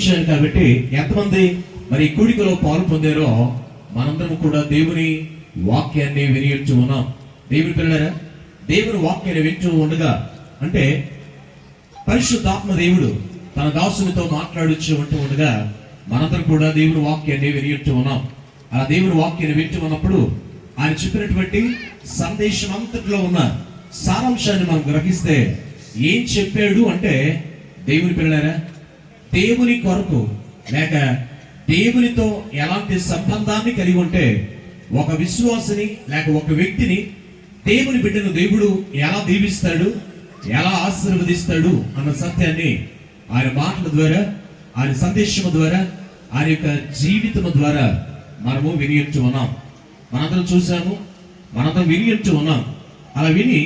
వచ్చాను కాబట్టి ఎంతమంది మరి కూడికలో పాలు పొందారో మనందరం కూడా దేవుని వాక్యాన్ని వినియోగించు ఉన్నాం. దేవుని పిల్లలారా, దేవుని వాక్యాన్ని వింటూ ఉండగా అంటే పరిశుద్ధాత్మ దేవుడు తన దాసునితో మాట్లాడుచు ఉంటూ ఉండగా మనందరం కూడా దేవుని వాక్యాన్ని వినియోగించు ఉన్నాం. ఆ దేవుని వాక్యాన్ని వింటూ ఉన్నప్పుడు ఆయన చెప్పినటువంటి సందేశం అంతట్లో ఉన్న సారాంశాన్ని మనం గ్రహిస్తే ఏం చెప్పాడు అంటే, దేవుని పిల్లలారా, దేవుని కొరకు లేక దేవునితో ఎలాంటి సంబంధాన్ని కలిగి ఉంటే ఒక విశ్వాసిని లేక ఒక వ్యక్తిని దేవుని బిడ్డను దేవుడు ఎలా దీవిస్తాడు, ఎలా ఆశీర్వదిస్తాడు అన్న సత్యాన్ని ఆయన మాటల ద్వారా, ఆయన సందేశము ద్వారా, ఆయన యొక్క జీవితము ద్వారా మనము వినియోగించు ఉన్నాం. మనందరం చూసాము, మనందరం వినియోగించు ఉన్నాం. అలా విని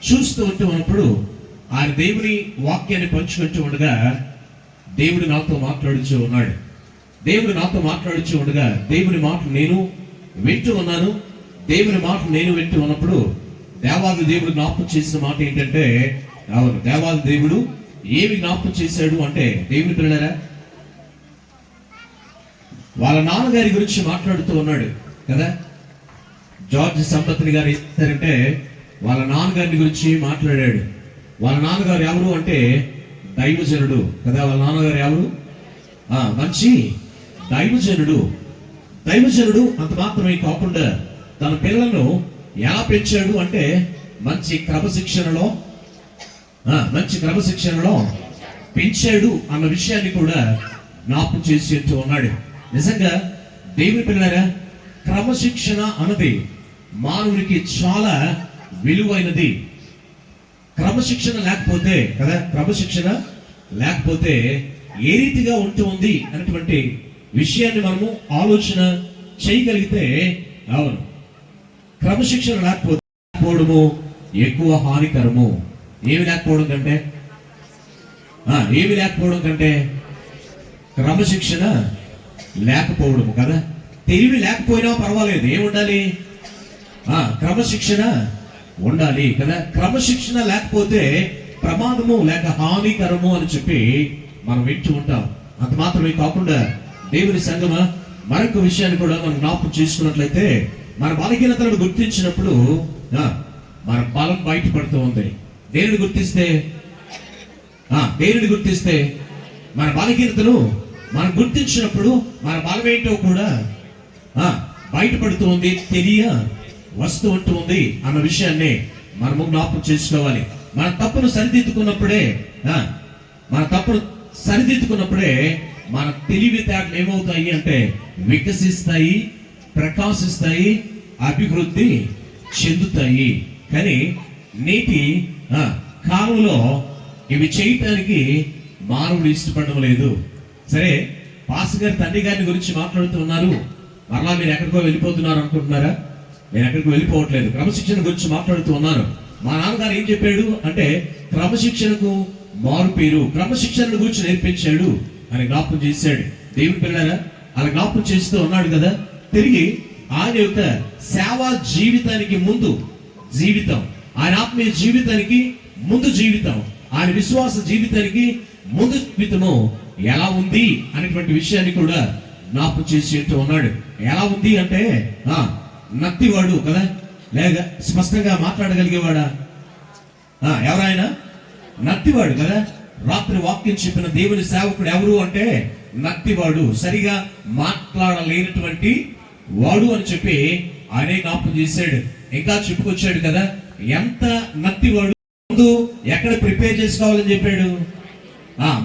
చూస్తూ ఉంటూ ఉన్నప్పుడు ఆయన దేవుని వాక్యాన్ని పంచుకుంటూ ఉండగా దేవుడు నాతో మాట్లాడుచూ ఉన్నాడు. దేవుడు నాతో మాట్లాడుచూ ఉండగా దేవుని మాట నేను వింటూ ఉన్నాను. దేవుని మాట నేను వింటూ ఉన్నప్పుడు దేవాది దేవుడు జ్ఞాపకం చేసిన మాట ఏంటంటే, అవును, దేవాది దేవుడు ఏమి జ్ఞాపకం చేశాడు అంటే, దేవుని పిల్లలారా, వాళ్ళ నాన్నగారి గురించి మాట్లాడుతూ ఉన్నాడు కదా. జార్జ్ సంపత్ని గారు ఏం చేశారంటే వాళ్ళ నాన్నగారి గురించి మాట్లాడాడు. వాళ్ళ నాన్నగారు ఎవరు అంటే దైవజనుడు కదా. వాళ్ళ నాన్నగారు ఎవరు? మంచి దైవజనుడు. దైవజనుడు అంత మాత్రమే కాకుండా తన పిల్లలను ఎలా పెంచాడు అంటే మంచి క్రమశిక్షణలో పెంచాడు అన్న విషయాన్ని కూడా జ్ఞాపకం చేసి ఉన్నాడు. నిజంగా దేవుని పిల్లలారా, క్రమశిక్షణ అన్నది మానవునికి చాలా విలువైనది. క్రమశిక్షణ లేకపోతే కదా, క్రమశిక్షణ లేకపోతే ఏ రీతిగా ఉంటుంది అనేటువంటి విషయాన్ని మనము ఆలోచన చేయగలిగితే, అవును, క్రమశిక్షణ లేకపోవడము ఎక్కువ హానికరము. ఏమి లేకపోవడం కంటే క్రమశిక్షణ లేకపోవడము కదా. తెలివి లేకపోయినా పర్వాలేదు, ఏముండాలి? క్రమశిక్షణ ఉండాలి కదా. క్రమశిక్షణ లేకపోతే ప్రమాదము లేక హానికరము అని చెప్పి మనం వింటూ ఉంటాం. అంత మాత్రమే కాకుండా దేవుని సంగమ మరొక విషయాన్ని కూడా మనం జ్ఞాపకం చేసుకున్నట్లయితే, మన బలహీనతలను గుర్తించినప్పుడు మన బలం బయటపడుతూ ఉంది. దేవుని గుర్తిస్తే మన బలహీనతను మనం గుర్తించినప్పుడు మన బలం ఏంటో కూడా బయటపడుతూ ఉంది, వస్తూ ఉంటుంది అన్న విషయాన్ని మనము జ్ఞాపకం చేసుకోవాలి. మన తప్పును సరిదిద్దుకున్నప్పుడే మన తెలివితేటలు ఏమవుతాయి అంటే వికసిస్తాయి, ప్రకాశిస్తాయి, అభివృద్ధి చెందుతాయి. కానీ నేటి కాలంలో ఇవి చేయటానికి మానవులు ఇష్టపడడం లేదు. సరే, పాస్ గారి తండ్రి గారిని గురించి మాట్లాడుతూ ఉన్నారు. మరలా మీరు ఎక్కడికో వెళ్ళిపోతున్నారు అనుకుంటున్నారా? నేను ఎక్కడికి వెళ్ళిపోవట్లేదు. క్రమశిక్షణ గురించి మాట్లాడుతూ ఉన్నాను. మా నాన్నగారు ఏం చెప్పాడు అంటే క్రమశిక్షణకు మారు పేరు, క్రమశిక్షణ గురించి నేర్పించాడు అని జ్ఞాపకం చేశాడు. దేవుని పిల్లలారా, అలా జ్ఞాపకం చేస్తూ ఉన్నాడు కదా. తిరిగి ఆయన యొక్క సేవా జీవితానికి ముందు జీవితం, ఆయన ఆత్మీయ జీవితానికి ముందు జీవితం, ఆయన విశ్వాస జీవితానికి ముందు జీవితము ఎలా ఉంది అనేటువంటి విషయాన్ని కూడా జ్ఞాపకం చేసి ఉన్నాడు. ఎలా ఉంది అంటే నత్తివాడు కదా, లేక స్పష్టంగా మాట్లాడగలిగేవాడా? ఎవరైనా నత్తివాడు కదా. రాత్రి వాక్యం చెప్పిన దేవుని సేవకుడు ఎవరు అంటే నత్తివాడు, సరిగా మాట్లాడలేనటువంటి వాడు అని చెప్పి ఆయనే జ్ఞాపకం చేశాడు. ఇంకా చెప్పుకొచ్చాడు కదా, ఎంత నత్తివాడు ముందు ఎక్కడ ప్రిపేర్ చేసుకోవాలని చెప్పాడు?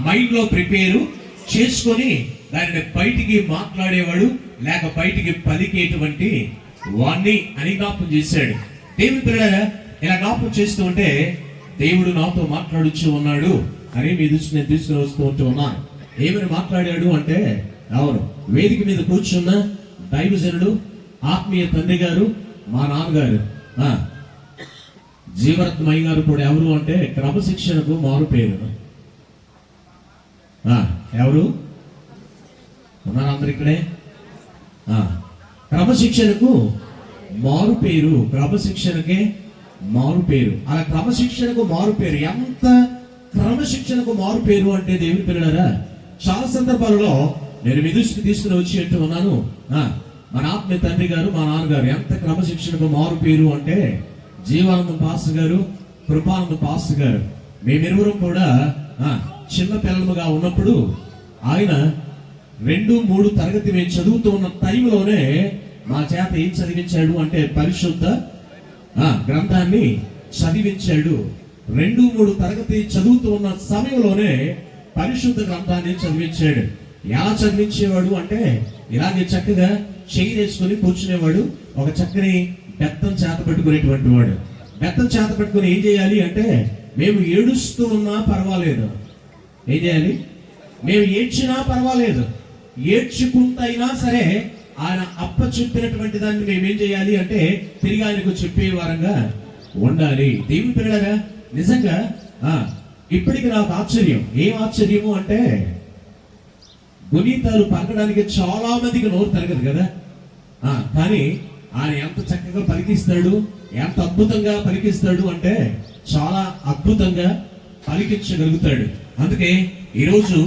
మైండ్ లో ప్రిపేర్ చేసుకొని దానిని బయటికి మాట్లాడేవాడు లేక బయటికి పలికేటువంటి వాణ్ణి అని జ్ఞాపకం చేశాడు. దేవుని పిల్లలారా, ఇలా జ్ఞాపకం చేస్తూ ఉంటే దేవుడు నాతో మాట్లాడుచూ ఉన్నాడు అని మీ దృష్టి నేను తీసుకుని వస్తూ ఉన్నాను. ఏమని మాట్లాడాడు అంటే, అవును, వేదిక మీద కూర్చున్న దైవజనుడు, ఆత్మీయ తండ్రి గారు, మా నాన్నగారు జీవరత్నమయ్య గారు కూడా ఎవరు అంటే క్రమశిక్షణకు మారు పేరు. ఎవరు ఉన్నారు అందరు ఇక్కడే? క్రమశిక్షణకు మారు పేరు, క్రమశిక్షణకే మారు పేరు. అలా క్రమశిక్షణకు మారు పేరు. ఎంత క్రమశిక్షణకు మారు పేరు అంటే దేవుని పిల్లలారా, చాలా సందర్భాలలో నేను మీ దృష్టికి తీసుకుని వచ్చి అంటూ ఉన్నాను, మన ఆత్మీయ తండ్రి గారు, మా నాన్నగారు ఎంత క్రమశిక్షణకు మారు పేరు అంటే జీవానందం పాస్టర్ గారు, కృపానందం పాస్టర్ గారు. మేమిరువురం కూడా చిన్న పిల్లలుగా ఉన్నప్పుడు ఆయన 2-3 తరగతి మేము చదువుతూ ఉన్న టైంలోనే మా చేత ఏం చదివించాడు అంటే పరిశుద్ధ గ్రంథాన్ని చదివించాడు. 2-3 తరగతి చదువుతూ ఉన్న సమయంలోనే పరిశుద్ధ గ్రంథాన్ని చదివించాడు. ఎలా చదివించేవాడు అంటే ఇలాగే చక్కగా చేయి వేసుకుని కూర్చునేవాడు. ఒక చక్కని బెత్తం చేత పెట్టుకునేటువంటి వాడు. బెత్తం చేత పెట్టుకుని ఏం చేయాలి అంటే మేము ఏడుస్తూ ఉన్నా పర్వాలేదు, ఏం చేయాలి, మేము ఏడ్చినా పర్వాలేదు, ఏడ్చుకుంటైనా సరే ఆయన అప్ప చెప్పినటువంటి దాన్ని మేమేం చేయాలి అంటే తిరిగి ఆయనకు చెప్పే వారంగా ఉండాలి. దేవుని పిల్లగా నిజంగా ఇప్పటికి నాకు ఆశ్చర్యం. ఏం ఆశ్చర్యము అంటే గుణితాలు పలకడానికి చాలా మందికి నోరు తరగదు కదా, కానీ ఆయన ఎంత చక్కగా పలికిస్తాడు, ఎంత అద్భుతంగా పలికిస్తాడు అంటే చాలా అద్భుతంగా పలికించగలుగుతాడు. అందుకే ఈరోజు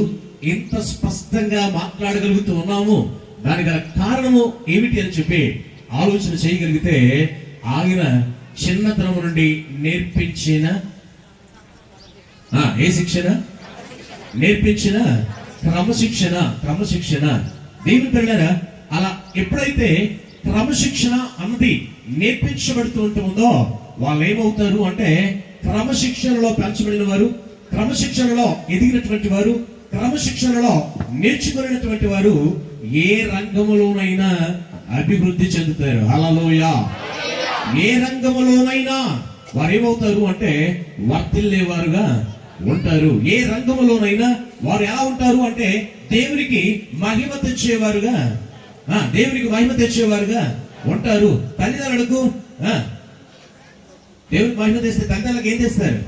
ఇంత స్పష్టంగా మాట్లాడగలుగుతూ ఉన్నాము. దానికి గల కారణము ఏమిటి అని చెప్పి ఆలోచన చేయగలిగితే ఆయన చిన్నతనం నుండి నేర్పించిన ఏ శిక్షణ? నేర్పించిన క్రమశిక్షణ. దేవుని పిల్లలారా, అలా ఎప్పుడైతే క్రమశిక్షణ అన్నది నేర్పించబడుతూ ఉంటుందో వాళ్ళు ఏమవుతారు అంటే క్రమశిక్షణలో పెంచబడిన వారు, క్రమశిక్షణలో ఎదిగినటువంటి వారు, క్రమశిక్షణలో నేర్చుకునేటువంటి వారు ఏ రంగములోనైనా అభివృద్ధి చెందుతారు. హల్లెలూయా. ఏ రంగములోనైనా వారు ఏమవుతారు అంటే వర్ధిల్లేవారుగా ఉంటారు. ఏ రంగములోనైనా వారు ఎలా ఉంటారు అంటే దేవునికి మహిమ తెచ్చేవారుగా ఉంటారు. తల్లిదండ్రులకు దేవునికి మహిమ తెస్తే తల్లిదండ్రులకు ఏం చేస్తారు?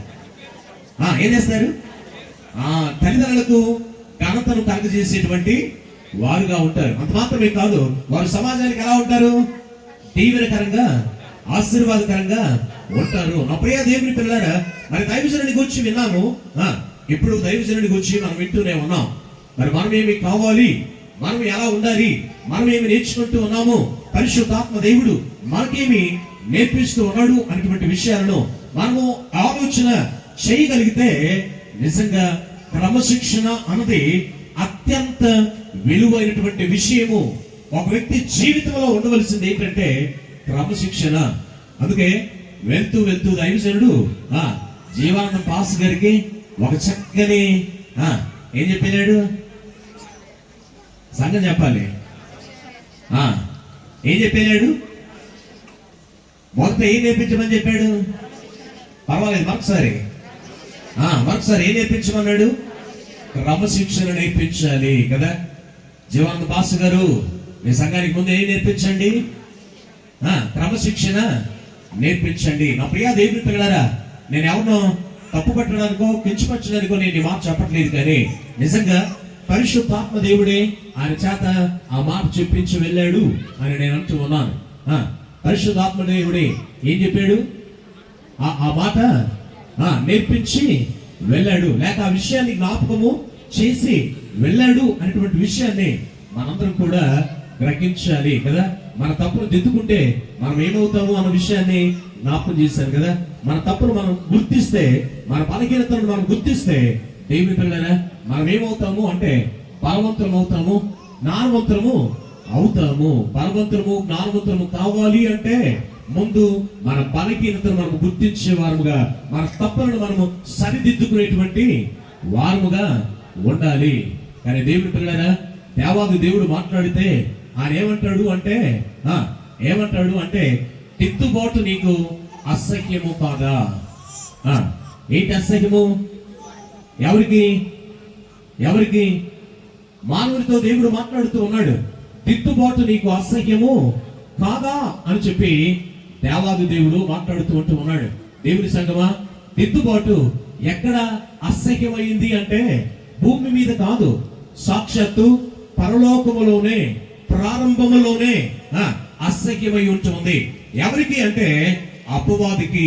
తల్లిదండ్రులకు ఘనతను కలుగజేసేటువంటి వారుగా ఉంటారు. అంత మాత్రమే కాదు, వారు సమాజానికి ఎలా ఉంటారు? దీవెనకరంగా, ఆశీర్వాదకరంగా ఉంటారు. నా ప్రియ దేవుని పిల్లలారా, మరి దైవజనుడి గురించి విన్నాము. ఇప్పుడు దైవజనుడి గురించి మనం వింటూనే ఉన్నాం. మరి మనం ఏమి కావాలి, మనం ఎలా ఉండాలి, మనం ఏమి నేర్చుకుంటూ ఉన్నాము, పరిశుద్ధాత్మ దేవుడు మనకేమి నేర్పిస్తూ ఉన్నాడు అనేటువంటి విషయాలను మనము ఆలోచన చేయగలిగితే నిజంగా క్రమశిక్షణ అన్నది అత్యంత విలువైనటువంటి విషయము. ఒక వ్యక్తి జీవితంలో ఉండవలసింది ఏంటంటే క్రమశిక్షణ. అందుకే వెళ్తూ దైవజనుడు జీవానందం పాస్ గారికి ఒక చక్కని ఏం చెప్పాడు? సంగతి చెప్పాలి. ఏం చెప్పాడు? మొదట ఏం నేర్పించమని చెప్పాడు? పర్వాలేదు, మరొకసారి ఏం నేర్పించమన్నాడు? క్రమశిక్షణ నేర్పించాలి కదా. జీవానంద పాస్ గారు మీ సంఘానికి ముందు ఏం నేర్పించండి? క్రమశిక్షణ నేర్పించండి. నా ప్రియ దేవుని పిల్లలారా, నేను ఎవరినో తప్పు పట్టడానికో కించపరచడానికో నేను ఈ మాట చెప్పట్లేదు, కానీ నిజంగా పరిశుద్ధాత్మ దేవుడే ఆయన చేత ఆ మాట చెప్పించి వెళ్ళాడు అని నేను అంటూ ఉన్నాను. పరిశుద్ధాత్మ దేవుడే ఏం చెప్పాడు? ఆ మాట నేర్పించి వెళ్ళాడు, లేక ఆ విషయాన్ని జ్ఞాపకము చేసి వెళ్ళాడు అనేటువంటి విషయాన్ని మనందరం కూడా గ్రహించాలి కదా. మన తప్పును దిద్దుకుంటే మనం ఏమవుతాము అన్న విషయాన్ని జ్ఞాపకం చేశాను కదా. మన తప్పును మనం గుర్తిస్తే, మన బలహీనతను మనం గుర్తిస్తే దేవుని పిల్లరా మనం ఏమవుతాము అంటే బలవంతులం అవుతాము, జ్ఞానవంతులము అవుతాము. బలవంతులము, జ్ఞానవంతులము కావాలి అంటే ముందు మన బలహీనతను మనము గుర్తించే వారముగా, మన తప్పులను మనము సరిదిద్దుకునేటువంటి వారముగా ఉండాలి. కానీ దేవుని పిల్లరా, దేవాది దేవుడు మాట్లాడితే ఆయన ఏమంటాడు అంటే తిత్తుబాటు నీకు అసహ్యము కాదా? ఏంటి అసహ్యము? ఎవరికి? మానవుడితో దేవుడు మాట్లాడుతూ ఉన్నాడు. తిత్తుబాటు నీకు అసహ్యము కాదా అని చెప్పి దేవాది దేవుడు మాట్లాడుతూ ఉన్నాడు. దేవుని సంగమా, తిత్తుబాటు ఎక్కడ అసహ్యమైంది అంటే భూమి మీద కాదు, సాక్షాత్తు పరలోకములోనే, ప్రారంభములోనే అసహ్యమై ఉంటుంది. ఎవరికి అంటే అపవాదికి.